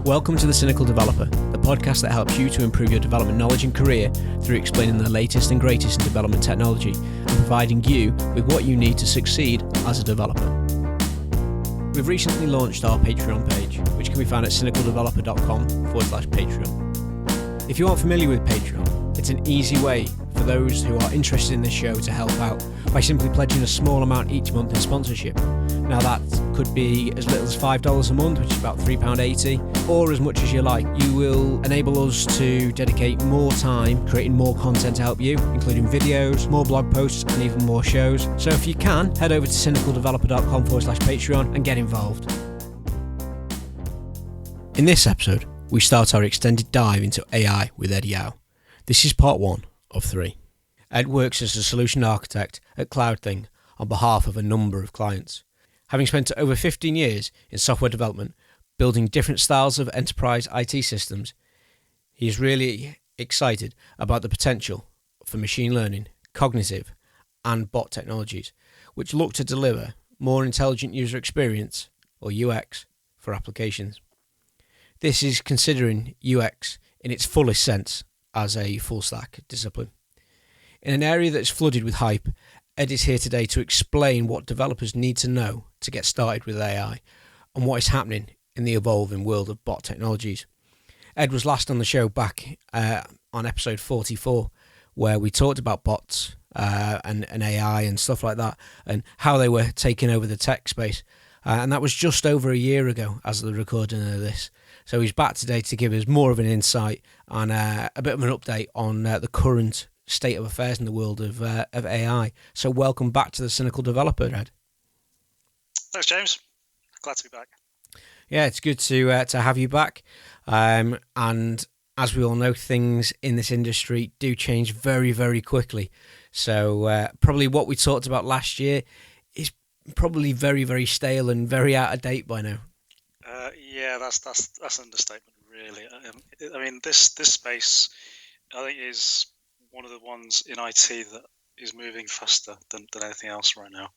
Welcome to The Cynical Developer, the podcast that helps you to improve your development knowledge and career through explaining the latest and greatest in development technology and providing you with what you need to succeed as a developer. We've recently launched our Patreon page, which can be found at cynicaldeveloper.com/Patreon. If you aren't familiar with Patreon, it's an easy way for those who are interested in this show to help out by simply pledging a small amount each month in sponsorship. Now that could be as little as $5 a month, which is about £3.80, or as much as you like. You will enable us to dedicate more time creating more content to help you, including videos, more blog posts, and even more shows. So if you can, head over to cynicaldeveloper.com/Patreon and get involved. In this episode, we start our extended dive into AI with Ed Yau. This is part 1 of 3. Ed works as a solution architect at cloudThing on behalf of a number of clients. Having spent over 15 years in software development, building different styles of enterprise IT systems, he is really excited about the potential for machine learning, cognitive, and bot technologies, which look to deliver more intelligent user experience, or UX, for applications. This is considering UX in its fullest sense as a full-stack discipline. In an area that's flooded with hype, Ed is here today to explain what developers need to know to get started with AI and what is happening in the evolving world of bot technologies. Ed was last on the show back on episode 44, where we talked about bots and AI and stuff like that, and how they were taking over the tech space. And that was just over a year ago as of the recording of this. So he's back today to give us more of an insight and a bit of an update on the current state of affairs in the world of AI. So welcome back to The Cynical Developer, Ed. Thanks, James. Glad to be back. Yeah, it's good to have you back. And as we all know, things in this industry do change very, very quickly. So probably what we talked about last year is probably very, very stale and very out of date by now. Yeah, that's an understatement, really. I mean, this space, I think, is one of the ones in IT that is moving faster than anything else right now.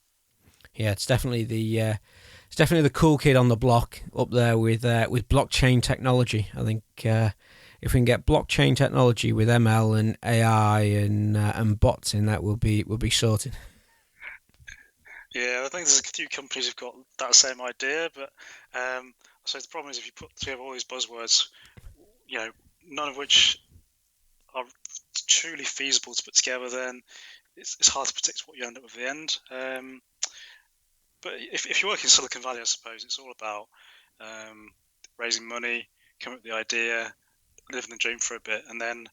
Yeah, it's definitely the cool kid on the block up there with blockchain technology. I think if we can get blockchain technology with ML and AI and bots in, that will be sorted. Yeah, I think there's a few companies who've got that same idea, but I suppose the problem is if you put together all these buzzwords, none of which are truly feasible to put together, then it's hard to predict what you end up with at the end. But if you work in Silicon Valley, I suppose it's all about raising money, coming up with the idea, living the dream for a bit, and then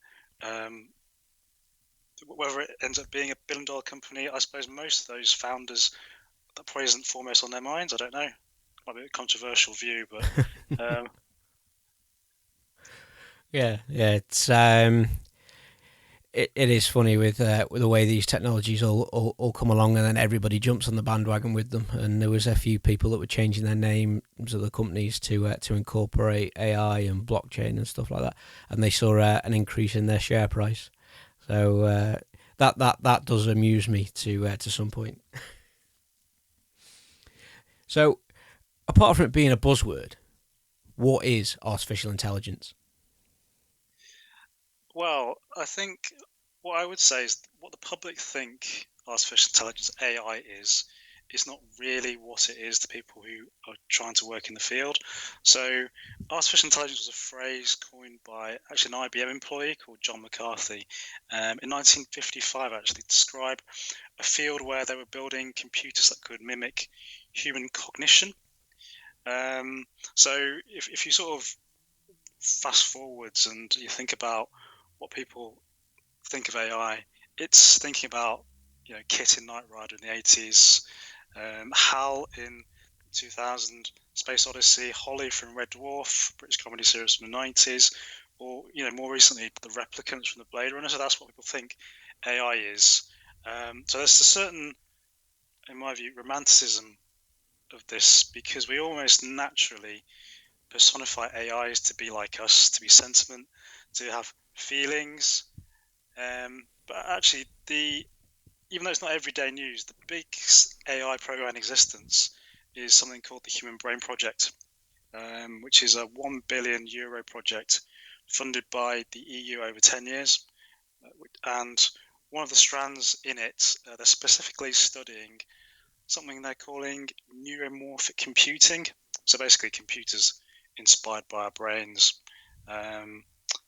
whether it ends up being a billion-dollar company, I suppose most of those founders, that probably isn't foremost on their minds. I don't know. Might be a controversial view, but yeah, it's it is funny with the way these technologies all come along, and then everybody jumps on the bandwagon with them. And there was a few people that were changing their names of the companies to incorporate AI and blockchain and stuff like that, and they saw an increase in their share price. So that does amuse me to some point. So, apart from it being a buzzword, what is artificial intelligence? Well, I think what I would say is what the public think artificial intelligence, AI, is not really what it is to people who are trying to work in the field. So artificial intelligence was a phrase coined by actually an IBM employee called John McCarthy in 1955, actually, to describe a field where they were building computers that could mimic human cognition. So if you sort of fast forwards and you think about what people think of AI, it's thinking about Kit in Knight Rider in the 80s, Hal in 2000, Space Odyssey, Holly from Red Dwarf, British comedy series from the 90s, or more recently the replicants from the Blade Runner. So that's what people think AI is. So there's a certain, in my view, romanticism of this, because we almost naturally personify AIs to be like us, to be sentiment, to have feelings. But actually, even though it's not everyday news, the big AI program in existence is something called the Human Brain Project, which is a €1 billion project funded by the EU over 10 years. And one of the strands in it, they're specifically studying something they're calling neuromorphic computing. So basically computers inspired by our brains.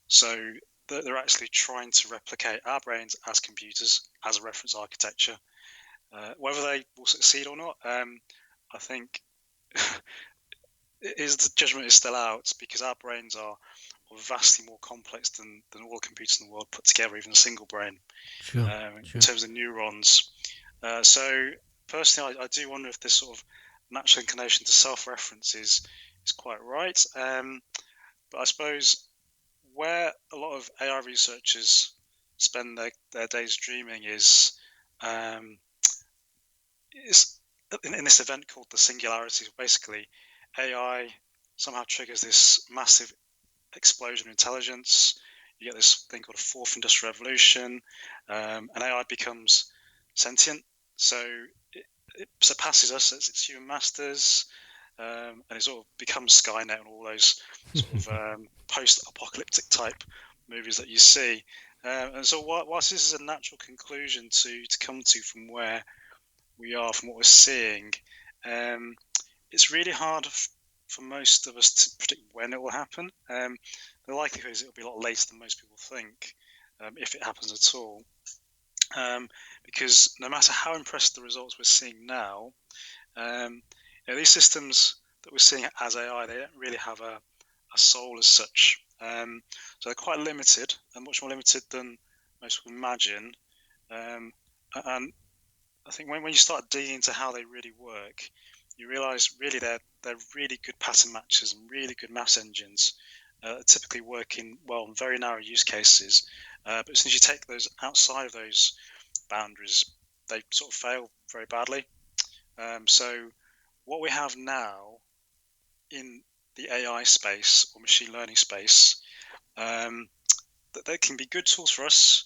So they're actually trying to replicate our brains as computers, as a reference architecture. Whether they will succeed or not, I think the judgment is still out, because our brains are vastly more complex than all the computers in the world put together, even a single brain. Sure. In terms of neurons. So personally, I do wonder if this sort of natural inclination to self-reference is quite right. But I suppose where a lot of AI researchers spend their days dreaming is in this event called the singularity. Basically, AI somehow triggers this massive explosion of intelligence. You get this thing called a fourth industrial revolution, and AI becomes sentient. So it surpasses us as its human masters, and it sort of becomes Skynet and all those sort of post-apocalyptic type movies that you see. And so whilst this is a natural conclusion to come to from where we are, from what we're seeing, it's really hard for most of us to predict when it will happen. The likelihood is it will be a lot later than most people think, if it happens at all. Because no matter how impressive the results we're seeing now, these systems that we're seeing as AI, they don't really have a soul as such. So they're quite limited, and much more limited than most people imagine. And I think when you start digging into how they really work, you realise really they're really good pattern matchers and really good maths engines, typically work in very narrow use cases. But as soon as you take those outside of those boundaries, they sort of fail very badly. So what we have now in the AI space or machine learning space, that they can be good tools for us,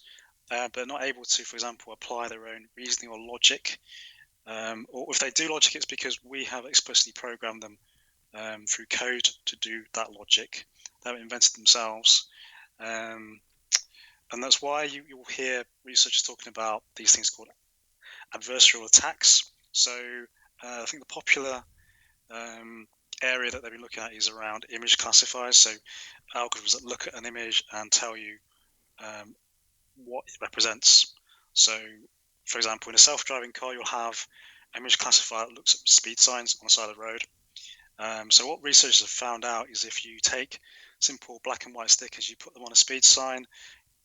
but not able to, for example, apply their own reasoning or logic. Or if they do logic, it's because we have explicitly programmed them through code to do that logic. They haven't invented themselves. And that's why you'll hear researchers talking about these things called adversarial attacks. So I think the popular area that they've been looking at is around image classifiers. So algorithms that look at an image and tell you what it represents. So, for example, in a self-driving car, you'll have an image classifier that looks at speed signs on the side of the road. So what researchers have found out is if you take simple black and white stickers, you put them on a speed sign,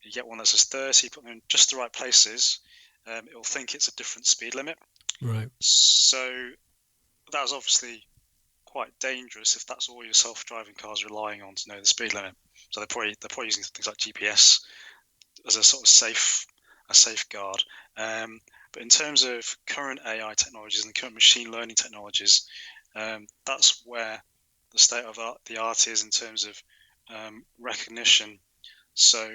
you get one that says 30, put them in just the right places, it will think it's a different speed limit. Right. So that was obviously quite dangerous if that's all your self-driving cars are relying on to know the speed limit. So they're probably using things like GPS as a sort of safeguard. But in terms of current AI technologies and current machine learning technologies, that's where the state of the art is in terms of recognition. So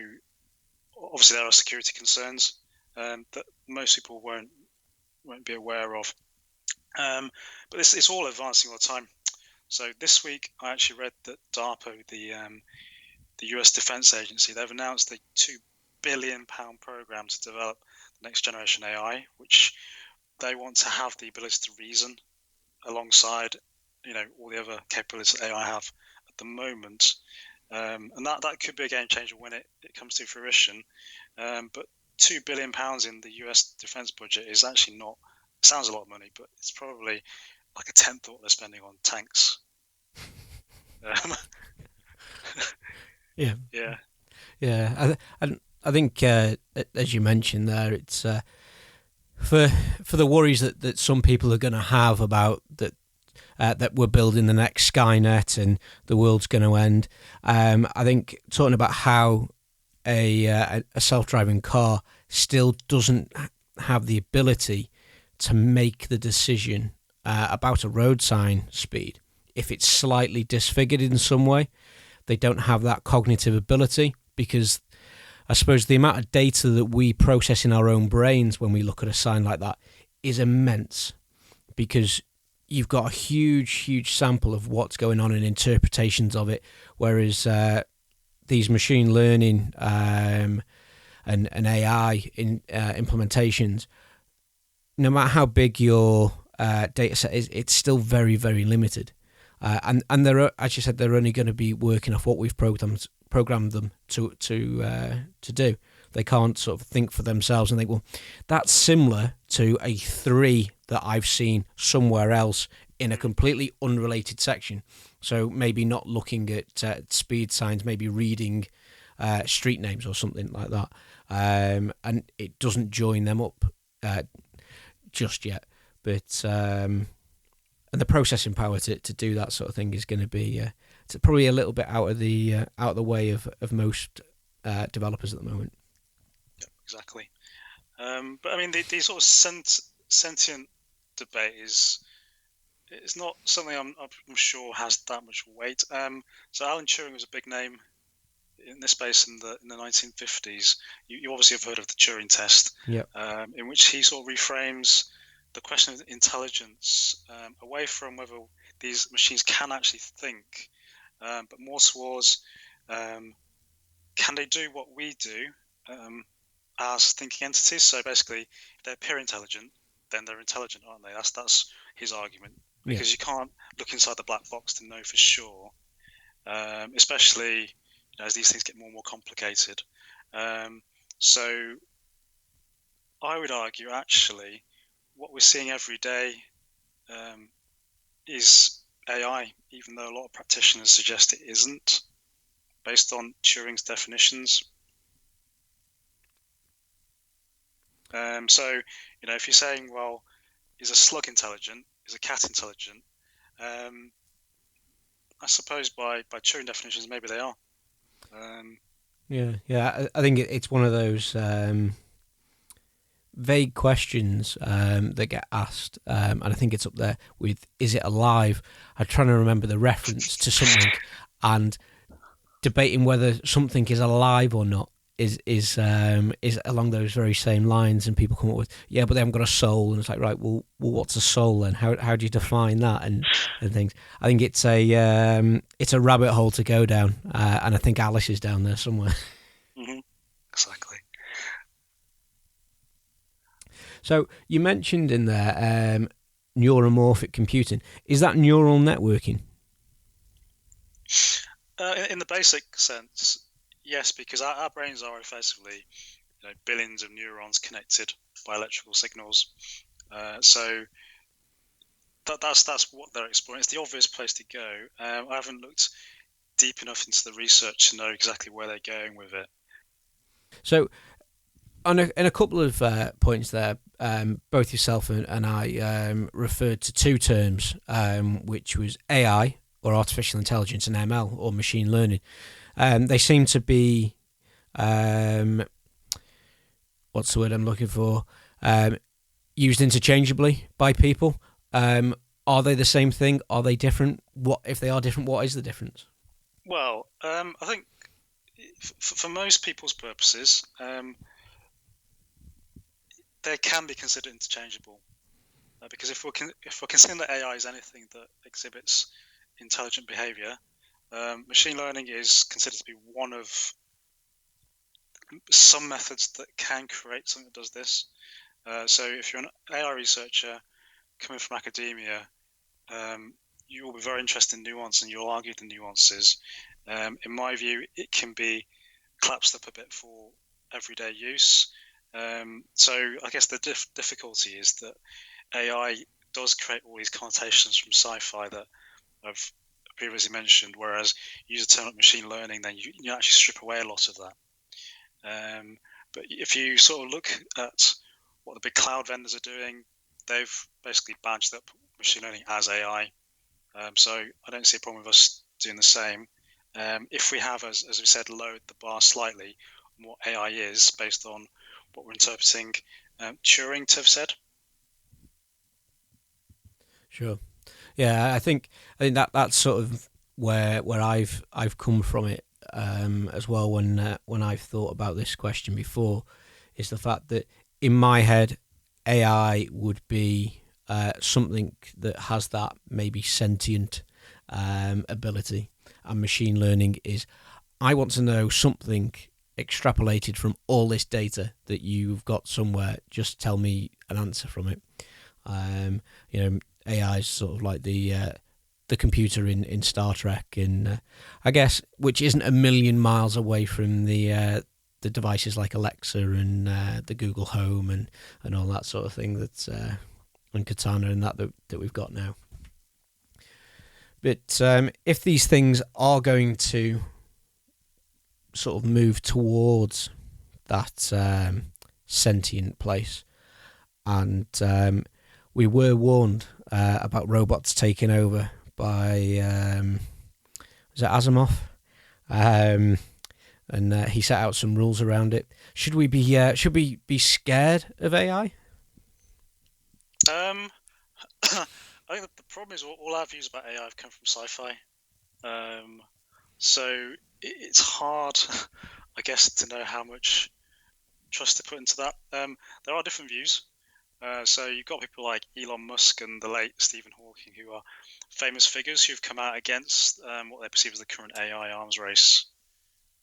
obviously there are security concerns that most people won't be aware of. But it's all advancing all the time. So this week I actually read that DARPA, the US Defense Agency, they've announced a £2 billion program to develop the next generation AI, which they want to have the ability to reason alongside, all the other capabilities that AI have at the moment. And that could be a game changer when it comes to fruition. But £2 billion in the US defense budget is actually not, sounds a lot of money, but it's probably like a tenth of what they're spending on tanks. Yeah. Yeah. Yeah. I think, as you mentioned there, it's for the worries that some people are going to have about that we're building the next Skynet and the world's going to end. I think talking about how a self-driving car still doesn't have the ability to make the decision about a road sign speed. If it's slightly disfigured in some way, they don't have that cognitive ability, because I suppose the amount of data that we process in our own brains when we look at a sign like that is immense, because you've got a huge sample of what's going on and interpretations of it, whereas these machine learning and AI implementations, no matter how big your data set is, it's still very, very limited. And they're, as you said, they're only going to be working off what we've programmed them to do. They can't sort of think for themselves and think, well, that's similar to a 3 that I've seen somewhere else in a completely unrelated section. So maybe not looking at speed signs, maybe reading street names or something like that. And it doesn't join them up just yet. But and the processing power to do that sort of thing is going to be it's probably a little bit out of the way of most developers at the moment. Yeah, exactly. But I mean, the sort of sentient debate is not something I'm sure has that much weight. So Alan Turing was a big name in this space in the 1950s. You obviously have heard of the Turing test, in which he sort of reframes the question of intelligence away from whether these machines can actually think, but more towards can they do what we do as thinking entities? So basically, if they appear intelligent, then they're intelligent, aren't they? That's his argument, because you can't look inside the black box to know for sure, especially as these things get more and more complicated. So I would argue, actually, what we're seeing every day is AI, even though a lot of practitioners suggest it isn't, based on Turing's definitions. So, if you're saying, well, is a slug intelligent? Is a cat intelligent? I suppose by Turing definitions, maybe they are. I think it's one of those vague questions that get asked, and I think it's up there with, is it alive? I'm trying to remember the reference to something, and debating whether something is alive or not is along those very same lines, and people come up with, but they haven't got a soul, and it's like, right, well what's a soul then? How do you define that and things? I think it's a rabbit hole to go down, and I think Alice is down there somewhere. Mm-hmm. Exactly. So you mentioned in there neuromorphic computing. Is that neural networking? In the basic sense, yes, because our brains are effectively billions of neurons connected by electrical signals. So that's what they're exploring. It's the obvious place to go. I haven't looked deep enough into the research to know exactly where they're going with it. So, in a couple of points there, both yourself and I referred to two terms, which was AI, or artificial intelligence, and ML, or machine learning. They seem to be, what's the word I'm looking for, used interchangeably by people. Are they the same thing? Are they different? What if they are different? What is the difference? Well, I think for most people's purposes, they can be considered interchangeable, because if we're considering that AI is anything that exhibits intelligent behavior, machine learning is considered to be one of some methods that can create something that does this. So if you're an AI researcher coming from academia, you will be very interested in nuance, and you'll argue the nuances. In my view, it can be collapsed up a bit for everyday use. So I guess the difficulty is that AI does create all these connotations from sci-fi that I've previously mentioned, whereas you use a term like machine learning, then you actually strip away a lot of that. But if you sort of look at what the big cloud vendors are doing, they've basically badged up machine learning as AI. So I don't see a problem with us doing the same. If we have, as we said, lowered the bar slightly on what AI is based on what we're interpreting Turing to have said. Sure. Yeah, I think that's sort of where I've come from it as well when I've thought about this question before, is the fact that in my head AI would be something that has that maybe sentient ability. And machine learning is, I want to know something extrapolated from all this data that you've got somewhere. Just tell me an answer from it. AI is sort of like the computer in Star Trek, and I guess, which isn't a million miles away from the devices like Alexa and the Google Home and all that sort of thing that's and Cortana and that we've got now. But if these things are going to sort of move towards that sentient place, and we were warned about robots taking over by was it Asimov, and he set out some rules around it. Should we be scared of AI? I think the problem is all our views about AI have come from sci-fi, so it's hard, I guess, to know how much trust to put into that. There are different views. So you've got people like Elon Musk and the late Stephen Hawking, who are famous figures who've come out against what they perceive as the current AI arms race.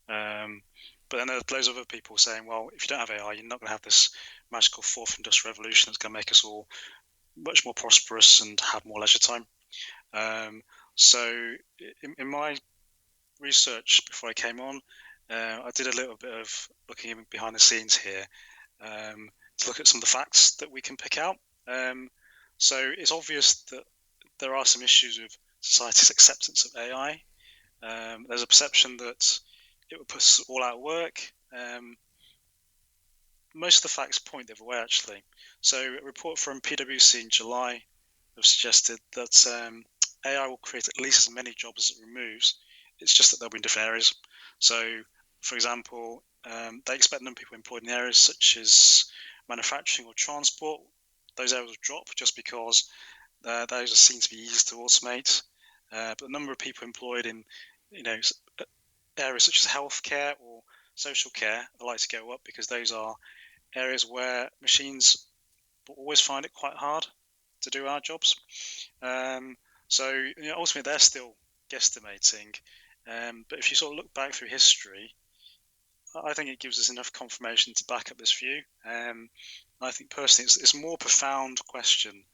But then there's loads of other people saying, well, if you don't have AI, you're not going to have this magical fourth industrial revolution that's going to make us all much more prosperous and have more leisure time. So in my research before I came on, I did a little bit of looking behind the scenes here to look at some of the facts that we can pick out. So it's obvious that there are some issues with society's acceptance of AI. There's a perception that it would put us all out of work. Most of the facts point the other way, actually. So a report from PwC in July have suggested that AI will create at least as many jobs as it removes. It's just that they'll be in different areas. So, for example, they expect the number of people employed in areas such as manufacturing or transport. Those areas will drop just because those are seen to be easy to automate. But the number of people employed in areas such as healthcare or social care are likely to go up because those are areas where machines will always find it quite hard to do our jobs. So ultimately they're still guesstimating. But if you sort of look back through history, I think it gives us enough confirmation to back up this view. I think personally it's a more profound question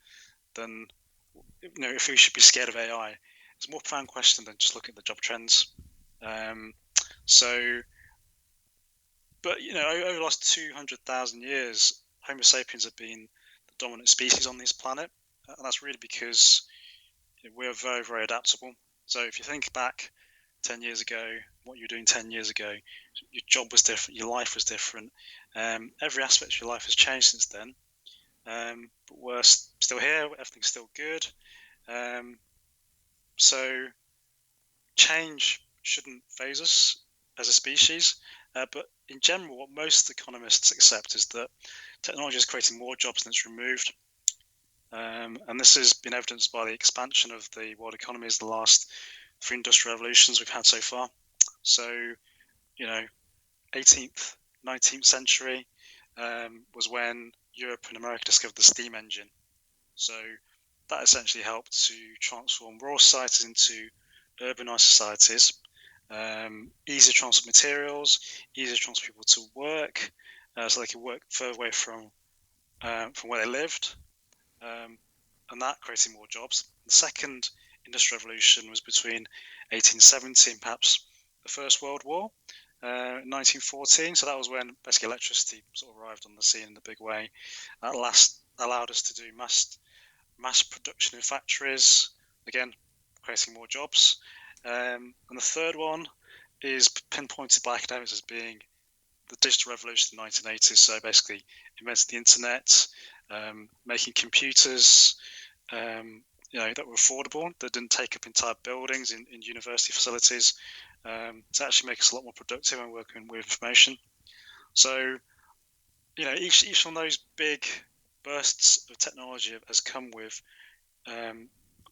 than if we should be scared of AI. It's a more profound question than just looking at the job trends. But over the last 200,000 years, Homo sapiens have been the dominant species on this planet, and that's really because we're very, very adaptable. So if you think back 10 years ago, what you were doing 10 years ago, your job was different, your life was different. Every aspect of your life has changed since then. But we're still here, everything's still good. So change shouldn't phase us as a species. But in general, what most economists accept is that technology is creating more jobs than it's removed. And this has been evidenced by the expansion of the world economies the last 3 industrial revolutions we've had so far. So, 18th, 19th century was when Europe and America discovered the steam engine. So that essentially helped to transform rural societies into urbanized societies. Easier transport materials, easier transport people to work, so they could work further away from where they lived, and that created more jobs. The second industrial revolution was between 1870 and perhaps the First World War, 1914. So that was when basically electricity sort of arrived on the scene in a big way. That allowed us to do mass production in factories, again creating more jobs. And the third one is pinpointed by academics as being the digital revolution in the 1980s. So basically invented the internet, making computers that were affordable, that didn't take up entire buildings in university facilities, to actually make us a lot more productive and working with information. So each one of those big bursts of technology has come with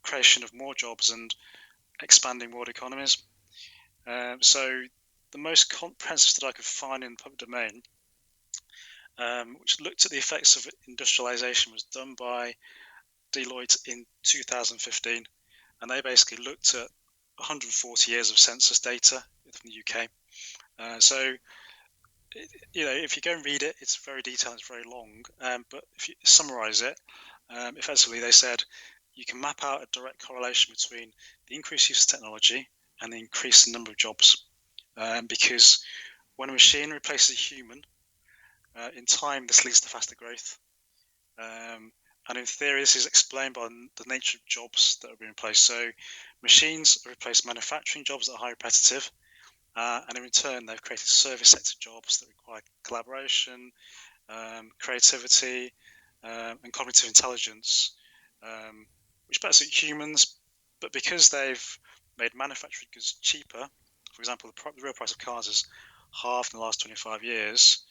creation of more jobs and expanding world economies. So the most comprehensive study I could find in the public domain, which looked at the effects of industrialization, was done by Deloitte in 2015, and they basically looked at 140 years of census data from the UK. So, if you go and read it, it's very detailed, it's very long. But if you summarize it, effectively they said you can map out a direct correlation between the increased use of technology and the increased number of jobs. Because when a machine replaces a human, in time this leads to faster growth. And in theory, this is explained by the nature of jobs that are being replaced. So machines replace manufacturing jobs that are high repetitive, and in return, they've created service sector jobs that require collaboration, creativity, and cognitive intelligence, which better suit humans. But because they've made manufacturing goods cheaper, for example, the real price of cars is halved in the last 25 years,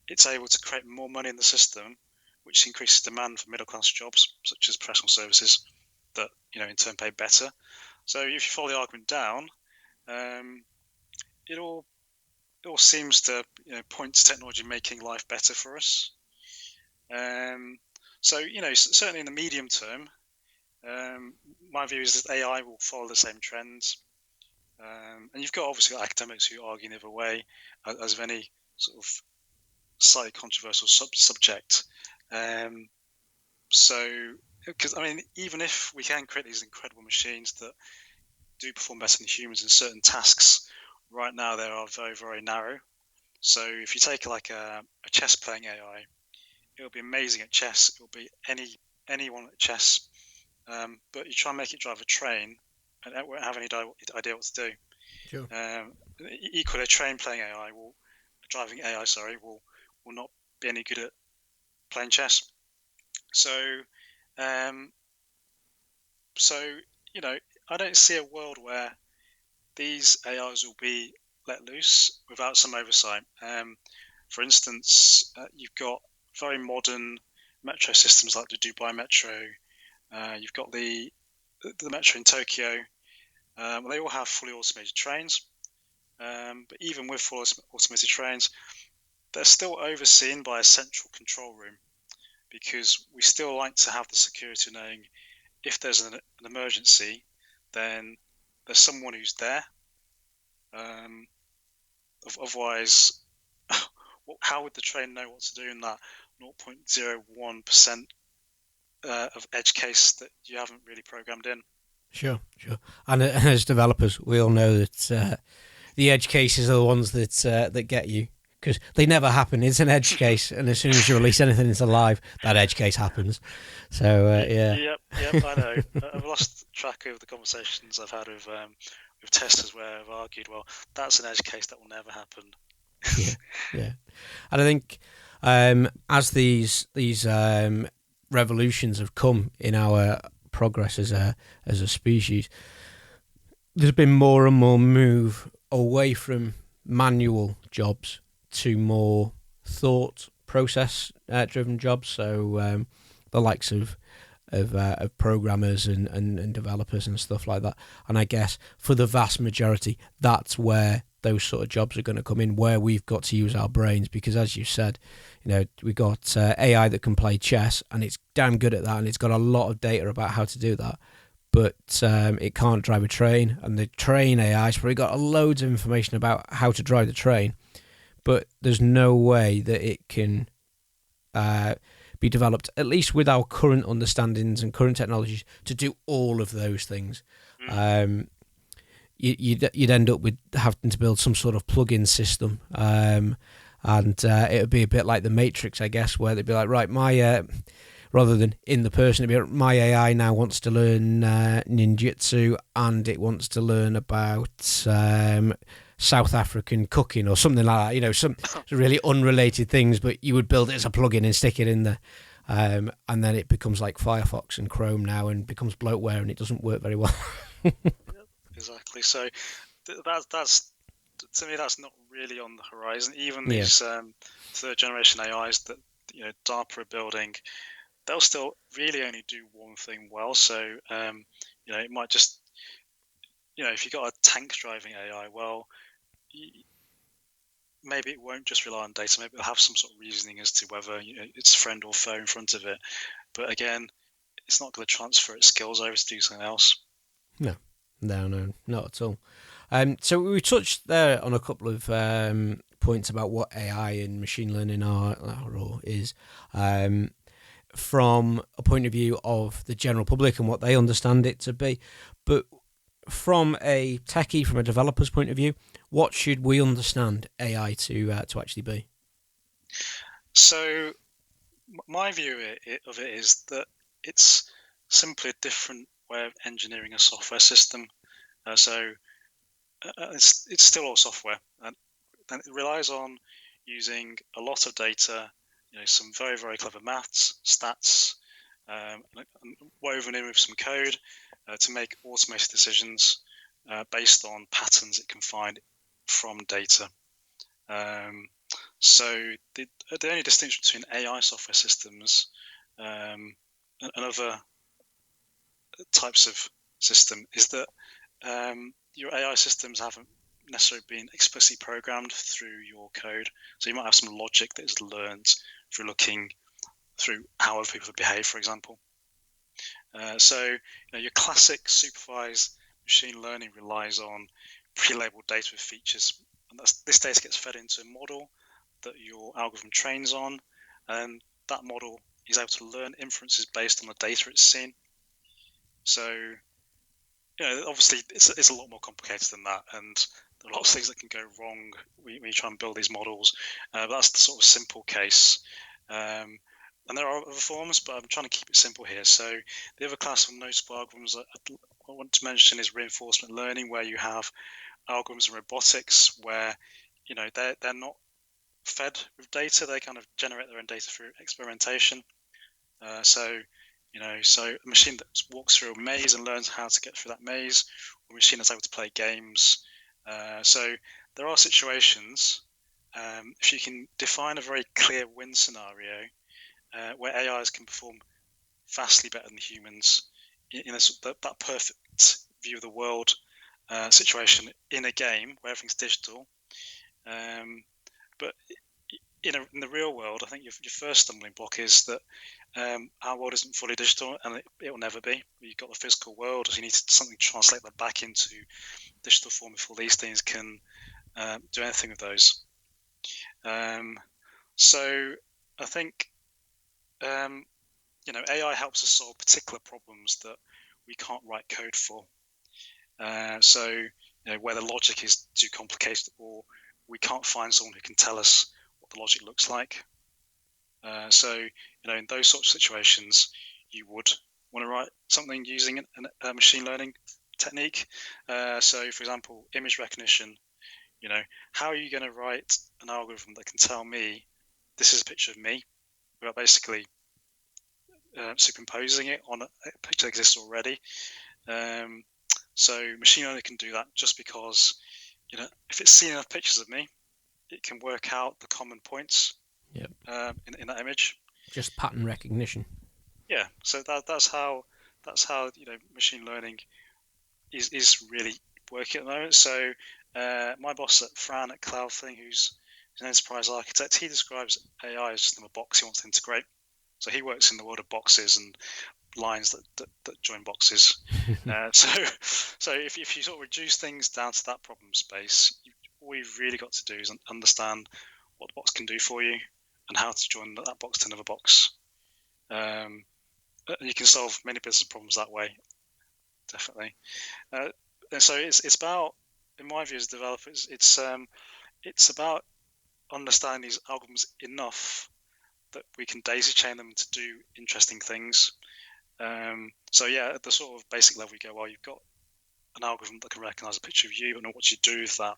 it's able to create more money in the system, which increases demand for middle-class jobs, such as professional services, that in turn pay better. So if you follow the argument down, it all seems to point to technology making life better for us. So certainly in the medium term, my view is that AI will follow the same trends. And you've got obviously academics who argue the other way, as of any sort of slightly controversial subject. So, because even if we can create these incredible machines that do perform better than humans in certain tasks, right now they are very, very narrow. So if you take like a chess playing AI, it'll be amazing at chess. It'll be anyone at chess. But you try and make it drive a train, and it won't have any idea what to do. Sure. Equally, a train playing AI driving AI, will not be any good at playing chess. So, I don't see a world where these AIs will be let loose without some oversight. For instance, you've got very modern metro systems like the Dubai Metro. You've got the metro in Tokyo. They all have fully automated trains. But even with fully automated trains, they're still overseen by a central control room, because we still like to have the security of knowing if there's an emergency, then there's someone who's there. Otherwise, how would the train know what to do in that 0.01% of edge case that you haven't really programmed in? Sure. And as developers, we all know that the edge cases are the ones that get you, because they never happen. It's an edge case, and as soon as you release anything into live, that edge case happens. So yeah. Yep, I know. I've lost track of the conversations I've had with testers where I've argued, well, that's an edge case that will never happen. Yeah. And I think as these revolutions have come in our progress as a species, there's been more and more move away from manual jobs to more thought process driven jobs. So the likes of programmers and developers and stuff like that. And I guess for the vast majority, that's where those sort of jobs are going to come in, where we've got to use our brains, because as you said, we got AI that can play chess, and it's damn good at that, and it's got a lot of data about how to do that, but it can't drive a train, and the train AI's probably got loads of information about how to drive the train, but there's no way that it can be developed, at least with our current understandings and current technologies, to do all of those things. You'd end up with having to build some sort of plug-in system, and it would be a bit like the Matrix, I guess, where they'd be like, right, my rather than in the person, it'd be my AI now wants to learn ninjutsu, and it wants to learn about South African cooking or something like that. Some really unrelated things, but you would build it as a plug-in and stick it in there. And then it becomes like Firefox and Chrome now, and becomes bloatware, and it doesn't work very well. Exactly. So that's to me, that's not really on the horizon. Even these third generation AIs that DARPA are building, they'll still really only do one thing well. So it might just if you've got a tank driving AI, well, maybe it won't just rely on data. Maybe it'll have some sort of reasoning as to whether it's friend or foe in front of it. But again, it's not going to transfer its skills over to do something else. No, not at all. So we touched there on a couple of points about what AI and machine learning are or is, from a point of view of the general public and what they understand it to be. But from a techie, from a developer's point of view, what should we understand AI to actually be? So my view of it is that it's simply a different way of engineering a software system. It's still all software, and it relies on using a lot of data, some very, very clever maths, stats, and woven in with some code to make automated decisions based on patterns it can find from data. So the only distinction between AI software systems and other types of system is that your AI systems haven't necessarily been explicitly programmed through your code. So you might have some logic that is learned through looking through how other people behave, for example. So your classic supervised machine learning relies on pre-labeled data with features, and this data gets fed into a model that your algorithm trains on, and that model is able to learn inferences based on the data it's seen. So obviously it's a lot more complicated than that, and there are lots of things that can go wrong when you try and build these models. But that's the sort of simple case. And there are other forms, but I'm trying to keep it simple here. So the other class of notable algorithms I want to mention is reinforcement learning, where you have algorithms in robotics where they're not fed with data; they kind of generate their own data through experimentation. So a machine that walks through a maze and learns how to get through that maze, or a machine that's able to play games. So there are situations, if you can define a very clear win scenario, where AIs can perform vastly better than humans in that perfect view of the world situation in a game where everything's digital. But in the real world, I think your first stumbling block is that our world isn't fully digital, and it will never be. You've got the physical world, so you need something to translate that back into digital form before these things can do anything with those. So I think AI helps us solve particular problems that we can't write code for. So where the logic is too complicated, or we can't find someone who can tell us what the logic looks like. So in those sorts of situations, you would want to write something using a machine learning technique. So, for example, image recognition. How are you going to write an algorithm that can tell me this is a picture of me without basically superimposing it on a picture that exists already? So machine learning can do that just because if it's seen enough pictures of me, it can work out the common points. Yep. In that image. Just pattern recognition. Yeah. So that's how machine learning is really working at the moment. So my boss at Fran at cloudThing, who's an enterprise architect, he describes AI as just another box he wants to integrate. So he works in the world of boxes and lines that join boxes. So if you sort of reduce things down to that problem space, all you've really got to do is understand what the box can do for you and how to join that box to another box. You can solve many business problems that way, definitely. And so it's about, in my view as developers, it's about understanding these algorithms enough that we can daisy chain them to do interesting things. So yeah, at the sort of basic level, you go, well, you've got an algorithm that can recognize a picture of you, but not what you do with that.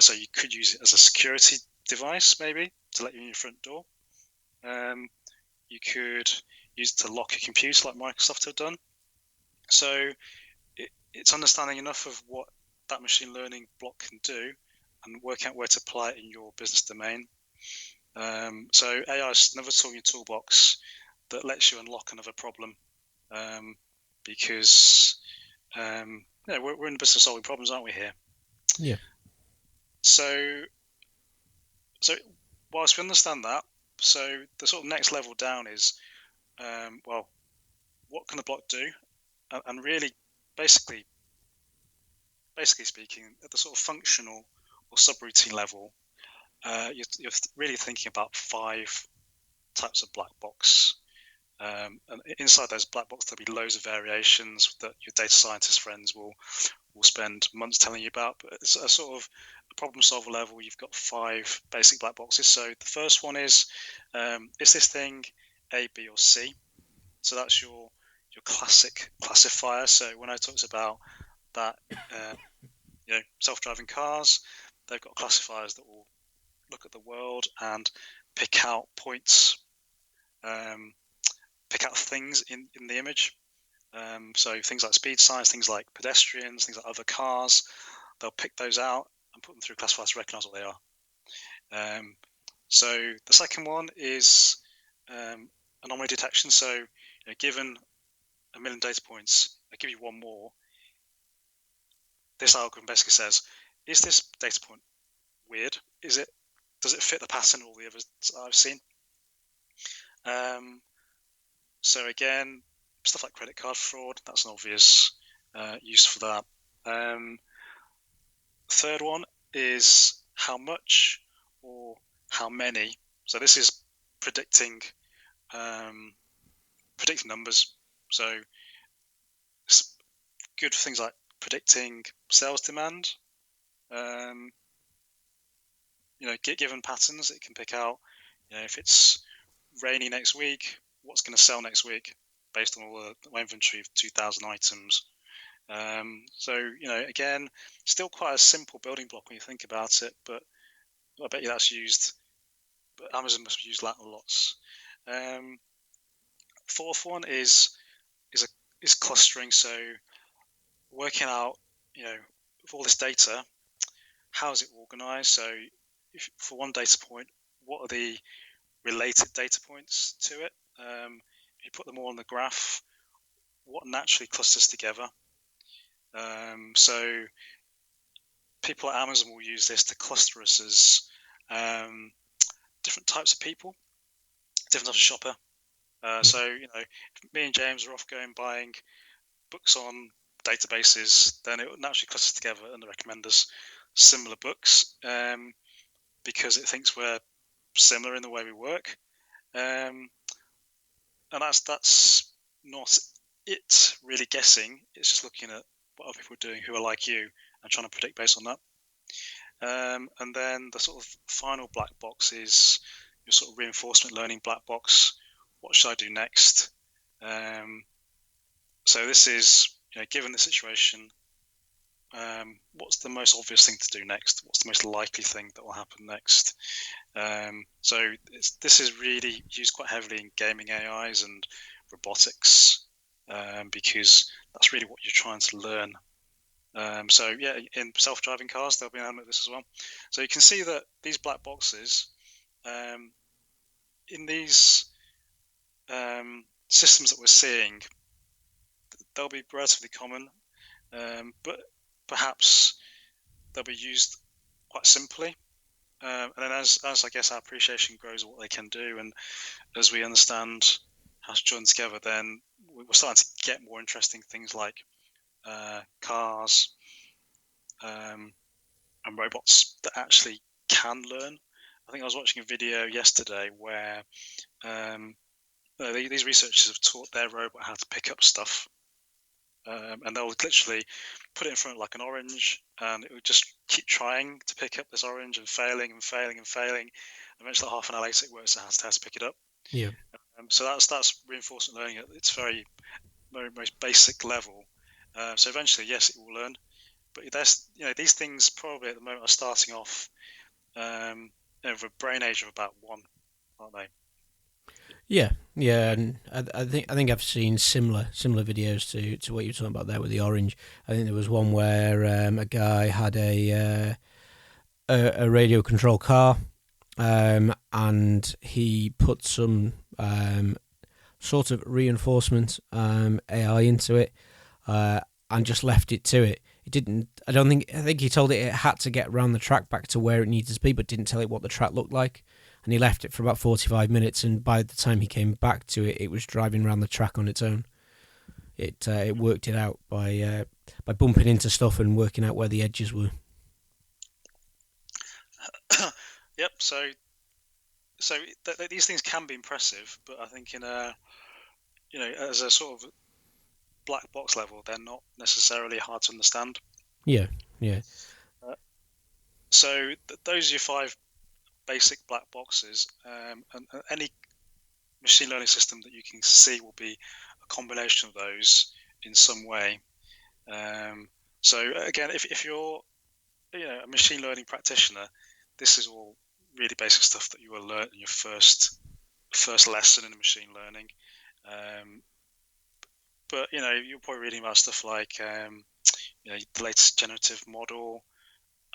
So you could use it as a security device, maybe, to let you in your front door. You could use it to lock your computer, like Microsoft have done. So it's understanding enough of what that machine learning block can do and working out where to apply it in your business domain. So AI is another tool in your toolbox that lets you unlock another problem, because we're in the business of solving problems, aren't we, here? Yeah. So whilst we understand that, so the sort of next level down is, well, what can the block do, and really, basically speaking, at the sort of functional or subroutine level, you're really thinking about 5 types of black box. And inside those black box, there'll be loads of variations that your data scientist friends will spend months telling you about. But it's a sort of problem solver level. You've got 5 basic black boxes. So the first one is this thing A, B, or C? So that's your classic classifier. So when I talked about that, self-driving cars, they've got classifiers that will look at the world and pick out points, pick out things in the image. So things like speed signs, things like pedestrians, things like other cars, they'll pick those out and put them through classifiers to recognize what they are. So the second one is anomaly detection. So given 1 million data points, I give you one more. This algorithm basically says, is this data point weird? Does it fit the pattern of all the others I've seen? So again, stuff like credit card fraud, that's an obvious use for that. Third one is how much or how many. So this is predicting numbers. So it's good for things like predicting sales demand. Given patterns, it can pick out, if it's rainy next week, what's going to sell next week based on all the inventory of 2,000 items. Again, still quite a simple building block when you think about it, but I bet you that's used. But Amazon must use that lots. Fourth one is clustering. So working out, with all this data, how is it organized? So if for one data point, what are the related data points to it? If you put them all on the graph, what naturally clusters together? So people at Amazon will use this to cluster us as different types of people, different types of shopper. So, if me and James are off going buying books on databases, then it will naturally cluster together and recommend us similar books because it thinks we're similar in the way we work. And that's not it really guessing. It's just looking at what other people are doing who are like you and trying to predict based on that. And then the sort of final black box is your sort of reinforcement learning black box. What should I do next? So this is, given the situation, what's the most obvious thing to do next? What's the most likely thing that will happen next? So this is really used quite heavily in gaming AIs and robotics because that's really what you're trying to learn. In self-driving cars, there'll be an element of this as well. So you can see that these black boxes in these systems that we're seeing, they'll be relatively common, but perhaps they'll be used quite simply. And then as I guess our appreciation grows of what they can do, and as we understand how to join them together, then we're starting to get more interesting things like cars and robots that actually can learn. I think I was watching a video yesterday where these researchers have taught their robot how to pick up stuff. And they'll literally put it in front of like an orange, and it would just keep trying to pick up this orange and failing and failing and failing. Eventually, half an hour later, it works out how to pick it up. Yeah. So that's reinforcement learning at its very most basic level. So eventually, yes, it will learn. But there's these things probably at the moment are starting off with a brain age of about 1, aren't they? Yeah, and I think I've seen similar videos to what you're talking about there with the orange. I think there was one where a guy had a radio control car, and he put some sort of reinforcement AI into it, and just left it to it. It didn't. I think he told it had to get around the track back to where it needed to be, but didn't tell it what the track looked like. And he left it for about 45 minutes, and by the time he came back to it, it was driving around the track on its own. It worked it out by bumping into stuff and working out where the edges were. Yep. So these things can be impressive, but I think as a sort of black box level, they're not necessarily hard to understand. Yeah. So those are your 5 basic black boxes, and any machine learning system that you can see will be a combination of those in some way. So again, if you're a machine learning practitioner, this is all really basic stuff that you will learn in your first lesson in machine learning. But you're probably reading about stuff like the latest generative model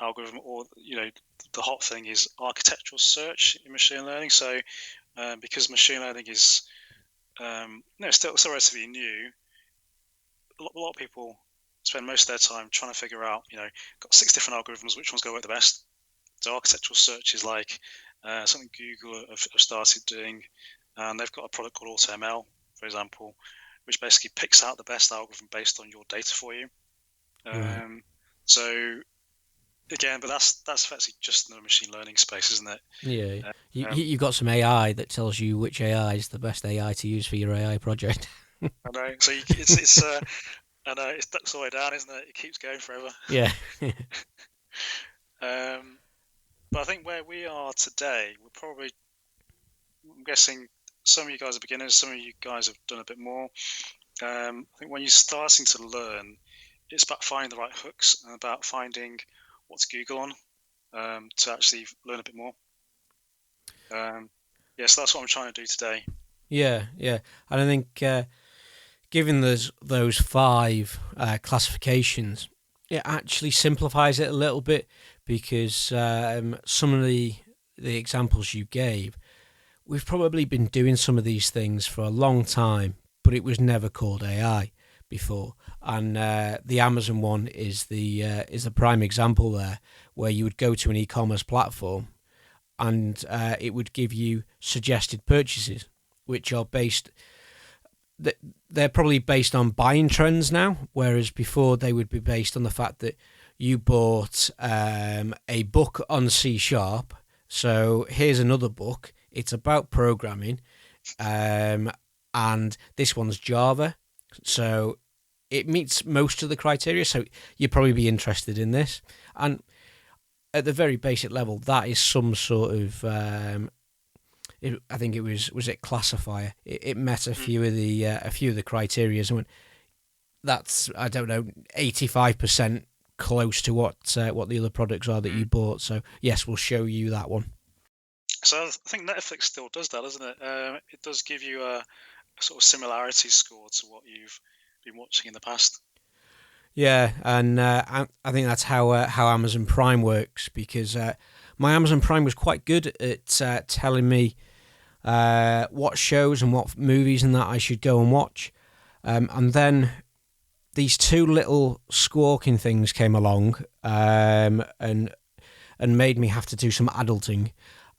algorithm, or the hot thing is architectural search in machine learning. So because machine learning is still relatively new, a lot of people spend most of their time trying to figure out, got 6 different algorithms, which one's going to work the best. So architectural search is like something Google have started doing, and they've got a product called AutoML, for example, which basically picks out the best algorithm based on your data for you. Right. So again, but that's effectively just in the machine learning space, isn't it? Yeah. You've got some AI that tells you which AI is the best AI to use for your AI project. I know. So it's I know it ducks all the way down, isn't it? It keeps going forever. Yeah. But I think where we are today, I'm guessing some of you guys are beginners, some of you guys have done a bit more. I think when you're starting to learn, it's about finding the right hooks and about finding what to Google on to actually learn a bit more. So that's what I'm trying to do today. Yeah. And I think given those 5 classifications, it actually simplifies it a little bit, because some of the examples you gave, we've probably been doing some of these things for a long time, but it was never called AI before. And the Amazon one is the prime example there, where you would go to an e-commerce platform and it would give you suggested purchases, which are they're probably based on buying trends now, whereas before they would be based on the fact that you bought a book on C#. So here's another book. It's about programming, and this one's Java. So it meets most of the criteria. So you'd probably be interested in this. And at the very basic level, that is some sort of I think it was it classifier. It met a few of the criteria, and went, that's, I don't know, 85% close to what the other products are that you bought. So yes, we'll show you that one. So I think Netflix still does that, doesn't it? It does give you a sort of similarity score to what you've been watching in the past. Yeah, and I think that's how Amazon Prime works, because my Amazon Prime was quite good at telling me what shows and what movies and that I should go and watch. And then these 2 little squawking things came along and made me have to do some adulting.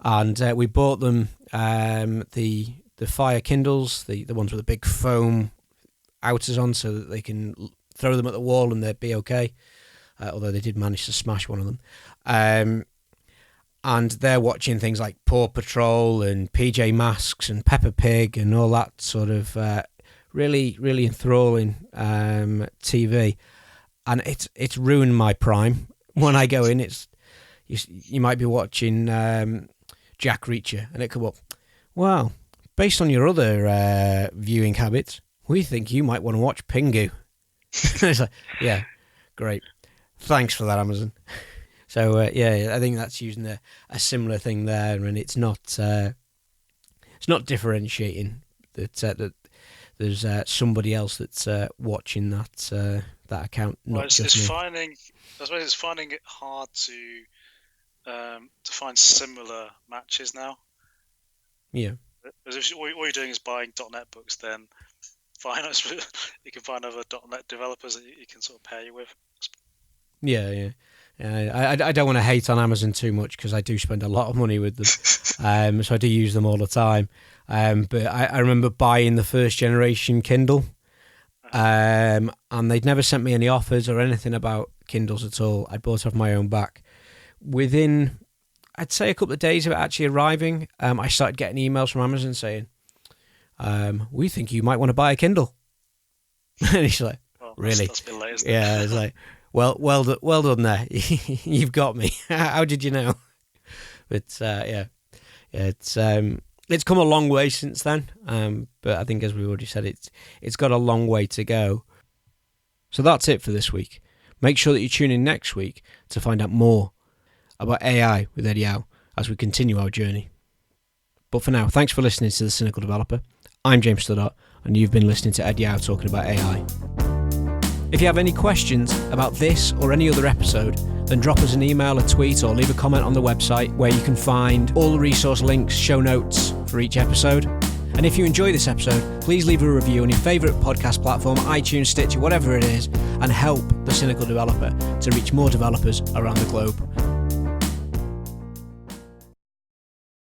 And we bought them, the Fire Kindles, the ones with the big foam outers on, so that they can throw them at the wall and they'd be okay. Although they did manage to smash one of them. And they're watching things like Paw Patrol and PJ Masks and Peppa Pig and all that sort of really, really enthralling TV. And it's ruined my Prime. When I go in, you might be watching Jack Reacher, and it come up, well, based on your other viewing habits, we think you might want to watch Pingu. It's like, yeah, great. Thanks for that, Amazon. So I think that's using a similar thing there, and it's not differentiating that there's somebody else that's watching that account, not just me. I suppose it's finding it hard to find similar matches now. Yeah. Because if all you're doing is buying .NET books, then fine. You can find other .NET developers that you can sort of pair you with. Yeah. I don't want to hate on Amazon too much, because I do spend a lot of money with them. So I do use them all the time. But I remember buying the first generation Kindle, And they'd never sent me any offers or anything about Kindles at all. I bought off my own back. Within, I'd say, a couple of days of it actually arriving, I started getting emails from Amazon saying, we think you might want to buy a Kindle. And he's like, well, really? That's a bit late, isn't it? Yeah, it's like, well done there. You've got me. How did you know? But it's come a long way since then. But I think, as we already said, it's got a long way to go. So that's it for this week. Make sure that you tune in next week to find out more about AI with Ed Yau as we continue our journey. But for now, thanks for listening to The Cynical Developer. I'm James Stoddart, and you've been listening to Ed Yau talking about AI. If you have any questions about this or any other episode, then drop us an email, a tweet, or leave a comment on the website where you can find all the resource links, show notes for each episode. And if you enjoy this episode, please leave a review on your favourite podcast platform, iTunes, Stitcher, whatever it is, and help The Cynical Developer to reach more developers around the globe.